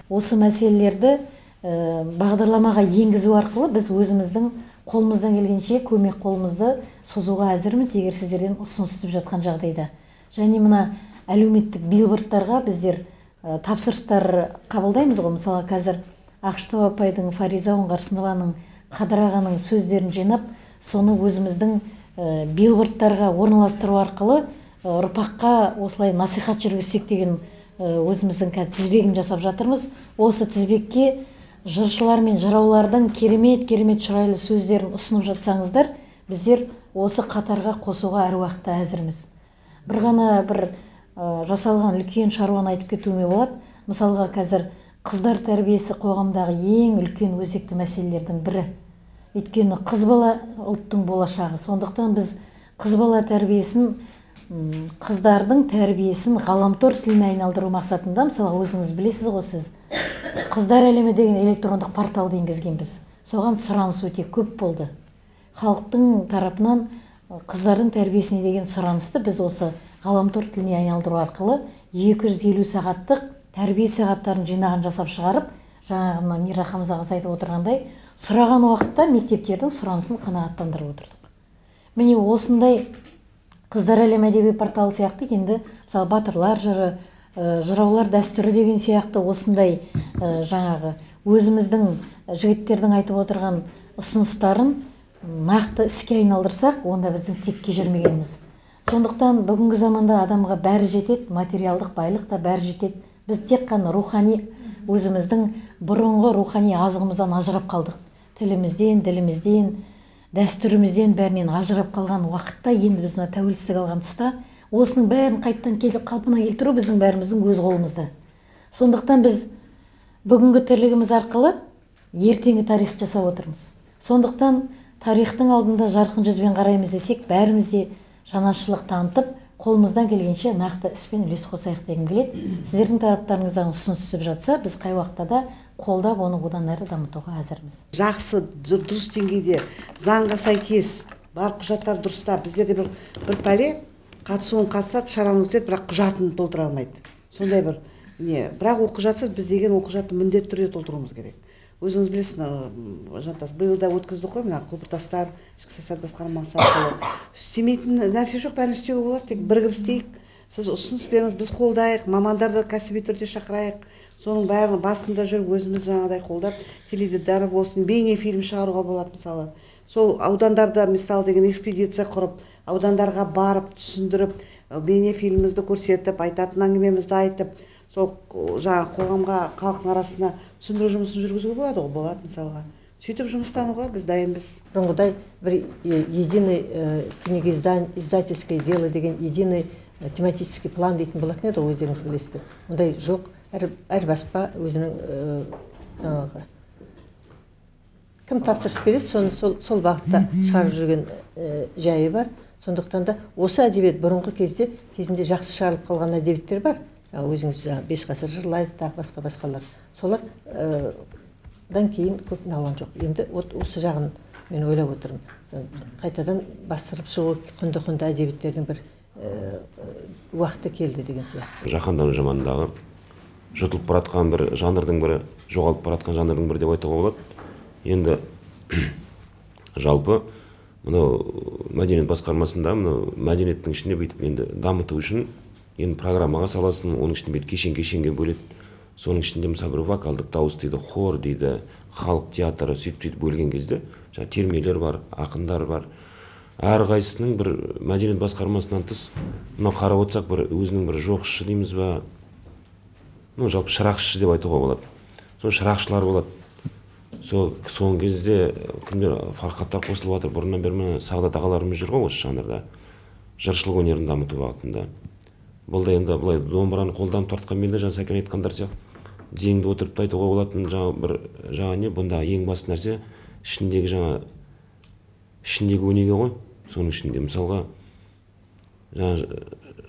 Осы мәселелерді бағдарламаға енгізу арқылы біз өзіміздің қолымыздан келгенше көмек қолымызды созуға әзірміз, егер сіздерден ұсыныс түсіп жатқан жағдайда. Және мына әлеуметтік билбордтарға біздер тапсырыстар қабылдаймыз ғой. Мысалы, қазір Ақштау апайдың, Фариза Оңғарсынованың, Қадырағаның сөздерін жинап, соны өзіміздің билбордтарға орналастыру арқылы ұрпаққа осылай насихат жүргізсек деген өзіміздің қазір тізбегін жасап жатырмыз. Осы тізбекке жыршылар мен жыраулардың керемет шырайлы сөздерін ұсынып жатсаңыздар, біздер осы қатарға қосуға әр уақытта әзірміз. Бір ғана жасалған үлкен шаруаны айтып кетуіме болады. Мысалға, қазір қыздар тәрбиесі қоғамдағы ең үлкен өзекті мәселелердің бірі. Өйткені қыз бала ұлттың болашағы. Сондықтан біз қыз бала тәрбиесін, қыздардың тәрбиесін ғаламтор тіліне айналдыру мақсатында, мысалы, өзіңіз білесіз ғой, сіз Қыздар әлемі деген электрондық порталды енгізгенбіз. Соған сұраныс өте көп болды. Халықтың тарапынан қыздардың тәрбиесіне деген сұранысты біз осы ғаламтор тіліне айналдыру арқылы 250 сағаттық тәрбие сағаттарын жинағын жасап шығарып, жаңағы Мира Хамза қыз айтып отырғандай, сұраған уақытта мектептердің сұранысын қанағаттандырып отырдық. Міне осындай Қыздар әлемі әдеби порталы сияқты енді мысалы батырлар жыры, жыраулар дәстүрі деген сияқты осындай жаңағы өзіміздің жігіттердің айтып отырған ұсыныстарын нақты іске айналдырсақ, онда біздің текке жүрмегеніміз. Сондықтан бүгінгі заманда адамға бәрі жетеді, материалдық байлық та бәрі жетеді. Біз тек қана рухани, өзіміздің бұрынғы рухани азығымыздан ажырап қалдық. Тілімізден, ділімізден, дәстүрімізден бәрінен ажырап қалған уақытта, енді біз тәуелсіздік алған тұста, осының бәрін қайттан қалпына келтіру біздің бәріміздің өз қолымызда. Сондықтан біз бүгінгі тірлігіміз арқылы ертеңгі тарих жасап отырмыз. Сондықтан тарихтың алдында жарқын жүзбен қараймыз десек, бәріміз де жанашырлық танытып, қолымыздан келгенше нақты іспен үлес қосайық дегім келеді. Сіздердің тараптарыңыздан ұсыныс түсіп жатса, біз қай уақытта да қолдап оны одан әрі дамытуға әзірміз. Жақсы, дұрыс деңгейде, заңға сәйкес, бар құжаттар дұрыста, біздерде бір пәле қатысуын қатысады, шараны өтеді, бірақ құжатын толтыра алмайды. Сондай бір не, бірақ ол құжатсыз біз деген ол құжатты міндетті түрде толтыруымыз керек. Өзіңіз білесіз, Жантас, биыл да өткіздік қой, мына Құлпыртастар, ішкі саясат басқармасы арқылы. Істемейтін нәрсе жоқ, бәрін істеуге болады, тек бірігіп істейік. Сіз ұсыныс беріңіз, біз қолдайық, мамандарды кәсіби түрде шақырайық. Соның бәрін басында жүріп, өзіміз жаңағыдай қолдап, теледидар болсын, бейне фильм шығаруға болады мысалы. Сол аудандарда мисал деген экспедиция құрып, аудандарға барып, түсіндіріп, бейне фильмімізді көрсетіп, айтатын әңгімемізді айтып, сол жаңа қоғамға, халықтың арасына түсіндіру жұмысын жүргізуге болады ғой, болады мысалға. Сөйтіп жұмыстануға біз дайынбыз. Бұрынғыдай бір единый книгоиздательское дело деген единый тематический план дейтін болатын еді, өздеріңіз білесіздер. Ондай жоқ, әр баспа өзінің жаңағы кім тапсырыс береді, соны сол бағытта шығарып жүрген жайы бар. Сондықтан да осы әдебиет бұрынғы кезінде жақсы шығарылып қалған әдебиеттер бар. Өзіңіз 5 ғасыр жырлайды, тағы басқалар. Солардан кейін көп науан жоқ. Енді осы жағын мен ойлап отырмын. Қайтадан бастырып шығу құнды әдебиеттердің бір уақыты келді деген сияқты. Жаһандану заманындағы жұтылып баратқан бір жанрдың бірі, жоғалып баратқан жанрдың бірі деп айтуға болады. Енді жалпы мынау мәдениет басқармасында мәдениеттің ішінде бүйтіп енді дамыту үшін енді программаға саласын, оның ішінде кешенге бөледі. Соның ішінде мысалы бір вокалдық дауыс дейді, хор дейді, халық театры сөйтіп бөлген кезде термелер бар, ақындар бар. Әрқайсысының бір мәдениет басқармасынан тыс мынау қарап отырсақ бір өзінің бір жоқшы дейміз ба, жалпы шырақшы деп айтуға болады. Сол шырақшылар болады. Соңғы кезде кімдер фархаттар қосылып жатыр. Бұрыннан бері Сағдат ағаларымыз жүр ғой осы жанрда, жыршылық өнерін дамыту бағытында. Бұл да енді былай домбыраны қолданып тартқан менде жаңа Сәкен айтқандар сияқты зеңді отырып айтуға болатын жаңа не, бұнда ең басты нәрсе ішіндегі өнеге ғой. Соның ішінде мысалға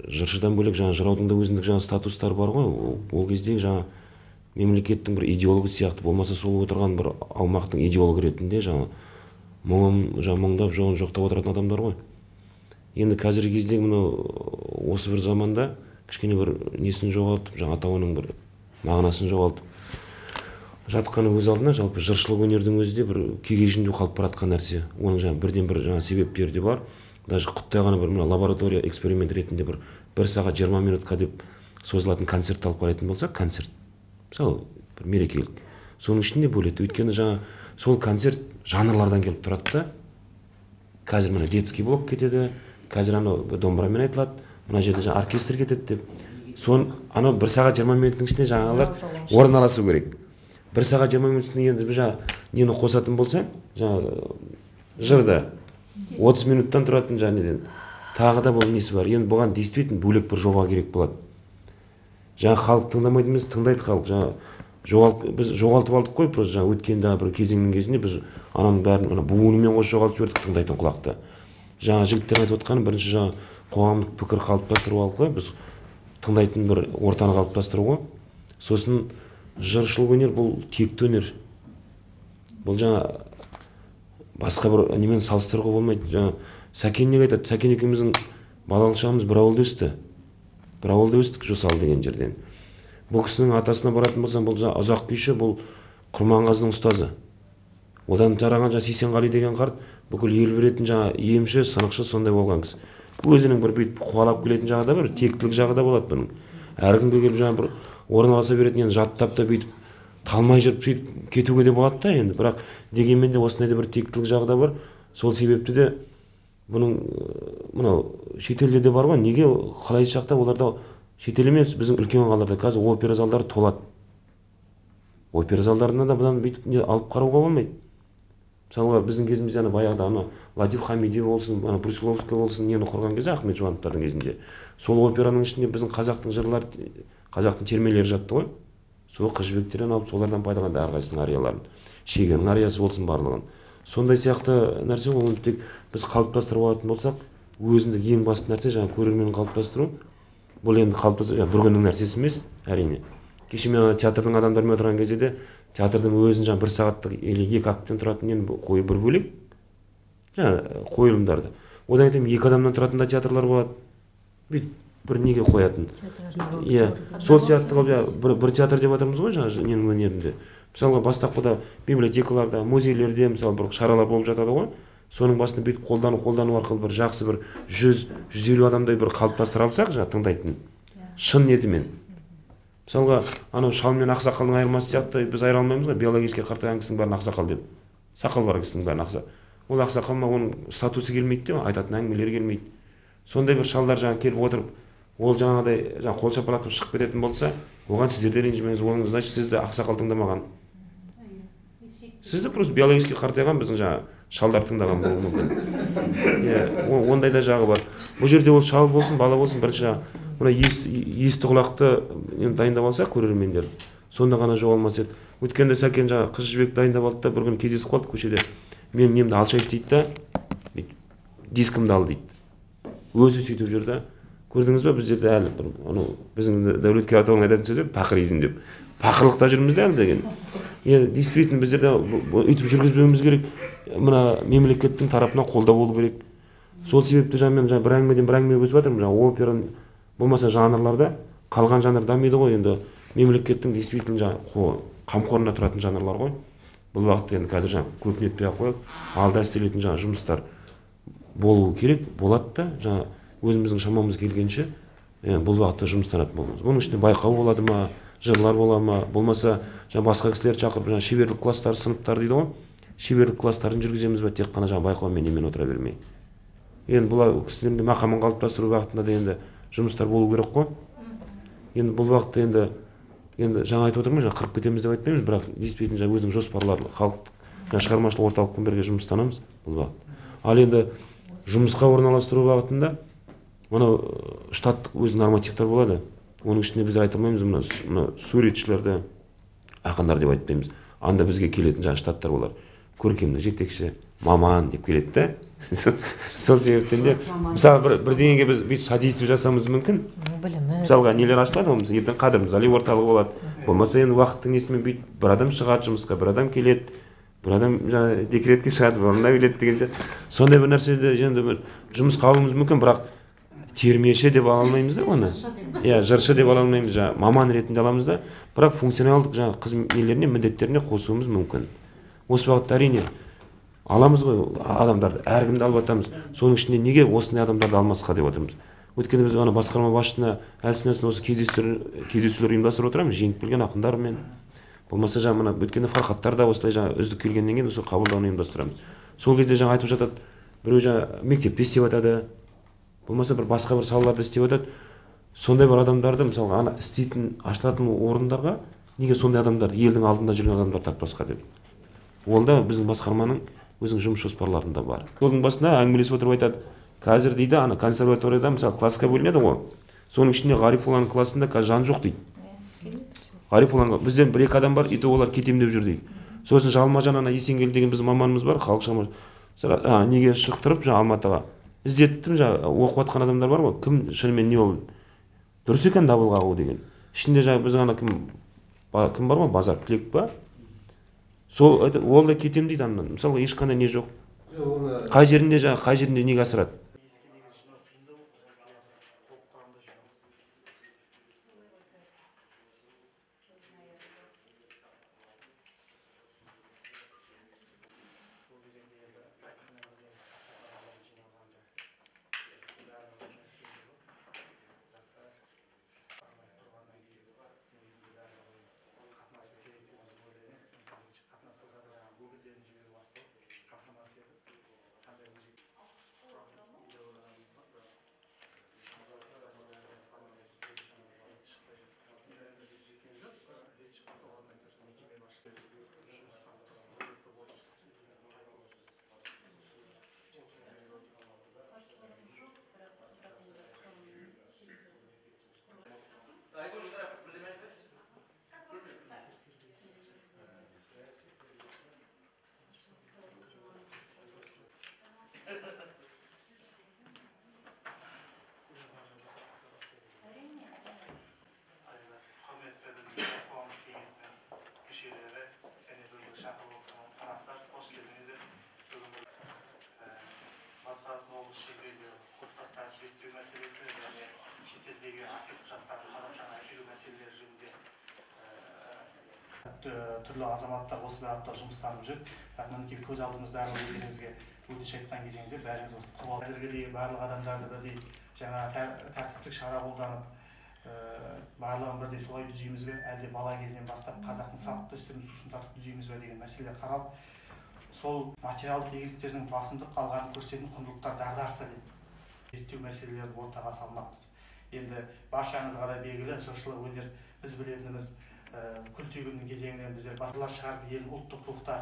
жыршыдан бөлек жыраудың да өзіндік статустар бар ғой. Ол кездегі мемлекеттің бір идеологы сияқты, болмаса сол отырған бір аумақтың идеологы ретінде мұңдап жоғын жоқтап отыратын адамдар ғой. Енді қазіргі кездегі осы бір заманда кішкене бір несін жоғалтып, атауының бір мағынасын жоғалтып жатқаны өз алдына жалпы жыршылық өнердің өзі де бір кегежінде қалып баратқан нәрсе. Оның бірден бір себептері де бар. Даже құттай ғана бір лаборатория эксперимент ретінде бір сағат 20 минутқа деп созылатын концерт алып қарайтын болсақ, концерт мысалы бір мерекелік, соның ішінде бөледі. Өйткені сол концерт жанрлардан келіп тұрады да. Қазір детский блок кетеді, қазір домбырамен айтылады, мына жерде оркестр кетеді деп. Анау 1 сағат 20 минуттың ішінде жаңағылар орналасу керек. 1 сағат 20 минуттың енді біз нені қосатын болса, жырда 30 минуттан тұратын неден тағы да бұл несі бар. Енді бұған действительно бөлек бір жоба керек болады. Халық тыңдамайды емес, тыңдайды халық. Біз жоғалтып алдық қой, просто өткен бір кезеңнің кезінде біз ананың бәрін буынымен қос жоғалтып жібердік тыңдайтын құлақты. Жігіттер айтып отқаны бірінші қоғамдық пікір қалыптастыру арқылы біз тыңдайтын бір ортаны қалыптастыруға. Сосын жыршылық өнер бұл текті өнер. Бұл басқа бір немен салыстыруға болмайды. Сәкен неге айтады? Сәкен екеуміздің балалық шағымыз бір ауылда өсті. Бір ауылда өстік, Жосалы деген жерден. Бұл кісінің атасына баратын болсам, бұл ұзақ күйші, бұл Құрманғазының ұстазы. Одан жараған Сейсенғали деген қарт бүкіл ел білетін емші, сынықшы сондай болған кісі. Өзінің бір бүйтіп қуалап келетін жағы да бар, тектілік жағы да болады бұның. Әркімге келіп бір орналаса беретін, енді жаттап та бүйтіп талмай жүріп сөйтіп кетуге де болады да енді. Бірақ дегенмен де осындай бір тектілік жағы да бар. Сол себепті де бұның шетелде де бар ғой. Неге қалай жақта оларда шетел емес, біздің үлкен қалаларда қазір опера залдары толады. Опера залдарына да бұдан бүйтіп алып қарауға болмайды. Мысалға біздің кезімізде баяғыда Латиф Хамиди болсын, Брусиловский болсын, нені құрған кезде Ахмет Жұбановтардың кезінде. Сол операның ішінде біздің қазақтың жырлары, қазақтың термелері жатты ғой. Сол қыз жібектерден алып солардан пайдаланды әрқайсының арияларын. Шегеннің ариясы болсын барлығын. Сондай сияқты нәрсе ол тек біз қалыптастырып алатын болсақ, өзіндік ең басты нәрсе көрерменін қалыптастыру. Бұл енді қалыптастыру бір күннің нәрсесі емес, әрине. Кеше мен театрдың адамдарымен отырған кезде де театрдың өзін 1 сағаттық или 2 акттен тұратын қойы бір бөлек қойылымдарды. Одан айтайын 2 адамнан тұратын да театрлар болады. Бір неге қоятын. Сол сияқты бір театр деп атамыз ғой ненің өнерінде. Мысалға бастапқыда библиотекаларда, музейлерде мысалы бір шаралар болып жатады ғой. Соның басында бүйтіп қолдану арқылы бір жақсы бір 100-150 адамдай бір қалыптастыра алсақ, тыңдайтын шын ниетімен. Мысалға шал мен ақсақалдың айырмасы сияқты біз айыра алмаймыз ғой, биологически қартайған кісінің бәрін ақсақал деп. Сақал бар кісінің бәрін ақсақал. Ол ақсақалма оның статусы келмейді деп, айтатын әңгімелері келмейді. Сондай бір шалдар келіп отырып, ол жаңағыдай қол шапалатып шығып кететін болса, оған сіздер де ренжімеңіз, оның значит сізді ақсақал тыңдамаған. Сізді просто биологически қартайған біздің шалдар тыңдаған болуы мүмкін. Ондай да жағы бар. бұл жерде ол шал болсын, бала болсын, бірінші мына есті құлақты дайындап алсақ көрермендер, сонда ғана жоғалмас еді. Өткенде Сәкен жаңа Қыз жібек дайындап алды да, бір күні кездесіп қалдық көшеде. Мен немді алшайшы дейді да, дискімді ал дейді. Өзі сөйтіп жүр да. Көрдіңіз ба, біздерде әлі біздің Дәулеткер атаның айтатын сөзі пақыризм деп. Пақырлықта жүрміз де әлі деген. Действительно біздерде өйтіп жүргізбеуіміз керек. Мына мемлекеттің тарапынан қолдау болу керек. Сол себепті мен бір әңгімеден бір әңгіме өсіп жатырмын. Опера болмаса жанрларда қалған жанр дамиды ғой, енді мемлекеттің действительно қамқорында тұратын жанрлар ғой. Бұл уақытта енді қазір көп нетпей-ақ қояйық. Алда істелетін жұмыстар болуы керек, болады да, өзіміздің шамамыз келгенше бұл уақытта жұмыстанатын боламыз. Бұның ішінде байқау болады ма, жырлар бола ма, болмаса басқа кісілерді шақырып шеберлік класстары, сыныптар дейді ғой. Шеберлік класстарын жүргіземіз ба, тек қана байқаумен немен отыра бермей. Енді бұл кісілердің мақамын қалыптастыру уақытында да енді жұмыстар болу керек қой. Енді бұл уақытта енді жаңа айтып отырмын, қырып кетеміз деп айтпаймыз, бірақ действительно өзінің жоспарлары, халық шығармашылық орталықпен бірге жұмыстанамыз бұл уақыт. Ал енді жұмысқа орналастыру уақытында мынау штаттық өз нормативтар болады. Оның ішінде біз айта алмаймыз, мына суретшілерді ақындар деп айтпаймыз. Анда бізге келетін штаттар болар. Көркемдік жетекші, маман деп келеді да. Сол себептен де мысалы бір дегенге біз бүйтіп содействие жасауымыз мүмкін. Мысалға нелер ашылады ғой, ертең қадыр зали орталығы болады. Болмаса енді уақыттың несімен бүйтіп бір адам шығады жұмысқа, бір адам келеді, бір адам декретке шығады, орнына келеді деген сияқты. Сондай бір нәрседе енді жұмысқа алуымыз мүмкін, бірақ термеші деп ала алмаймыз да оны. Жыршы деп ала алмаймыз, маман ретінде аламыз да, бірақ функционалдық қызметтеріне, міндеттеріне қосуымыз мүмкін. Осы уақытта әрине аламыз ғой адамдарды, әркімді алып жатамыз. Соның ішінде неге осындай адамдарды алмасқа деп отырмыз. Өйткені біз басқарма басшысына әлсін-әлсін осы кездесулер ұйымдастырып отырамыз, жеңіп келген ақындармен. Болмаса мына өткенде Фархаттар да осылай үздік келгеннен кейін осы қабылдауын ұйымдастырамыз. Сол кезде айтып жатады, біреу мектепте істеп жатады, болмаса бір басқа бір салаларда істеп жатады. Сондай бір адамдарды мысалға істейтін, ашылатын орындарға неге сондай адамдар, елдің алдында жүрген адамдар таппасқа деп. Ол да біздің басқарманың өзінің жұмыс жоспарларында бар. Жолдың басында әңгімелесіп отырып айтады, қазір дейді консерваторияда мысалы классқа бөлінеді ғой, соның ішінде Ғарифолланың классында қазір жан жоқ дейді. Ғарифолланың бізден бір-екі адам бар, и то олар кетем деп жүр дейді. Сосын Жалмажан Есенгелді деген біздің маманымыз бар, халық шығармашылығы неге шықтырып Алматыға іздеттім, оқып жатқан адамдар бар ғой, кім шынымен не ол дұрыс екен дабыл қағу деген. Ішінде біз кім бар ма, Базар Тілек па? Ол да кетем дейді андан. Мысалы ешқандай не жоқ. Қай жерінде неге асырады? Түрлі азаматтар осы бағытта жұмыстанып жүр. Мінекей көз алдымыздағы өздеріңізге өтініш айтқан кезеңде бәріңіз осы құп әзірге дейін барлық адамдарды бірдей жаңа тәртіптік шара қолданып, барлығын бірдей солай түзейміз бе, әлде бала кезінен бастап қазақтың салт дәстүрін сусын тартып түзейміз бе деген мәселелер қаралып, сол материалдық игіліктердің басымдық қалғанын көрсететін құндылықтар дағдарысы деп зерттеу мәселелерін ортаға салмақпыз. Енді баршаңызға да белгілі, жыршылық өнер біз білетініміз күлтегіннің кезеңінен біздер басылар шығарып елін ұлттық рухта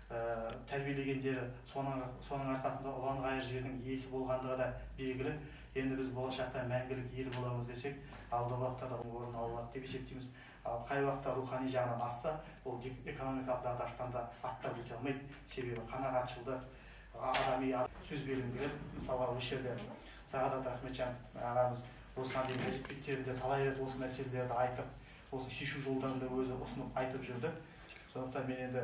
тәрбиелегендері соның арқасында ұлан-ғайыр жердің иесі болғандығы да белгілі. Енді біз болашақта мәңгілік ел боламыз десек, алдағы уақытта да орын алады деп есептейміз. Ал қай уақытта рухани жағынан асса, ол экономикалық дағдарыстан да аттап өте алмайды. Себебі қанағатшылдық, адами сөз бергім келеді. Мысалға осы жерде Сағадат Ахметжан ағамыз осыған дейін газет беттерінде талай рет осы мәселелерді айтып, осы шешу жолдарын да өзі ұсынып айтып жүрді. Сондықтан мен енді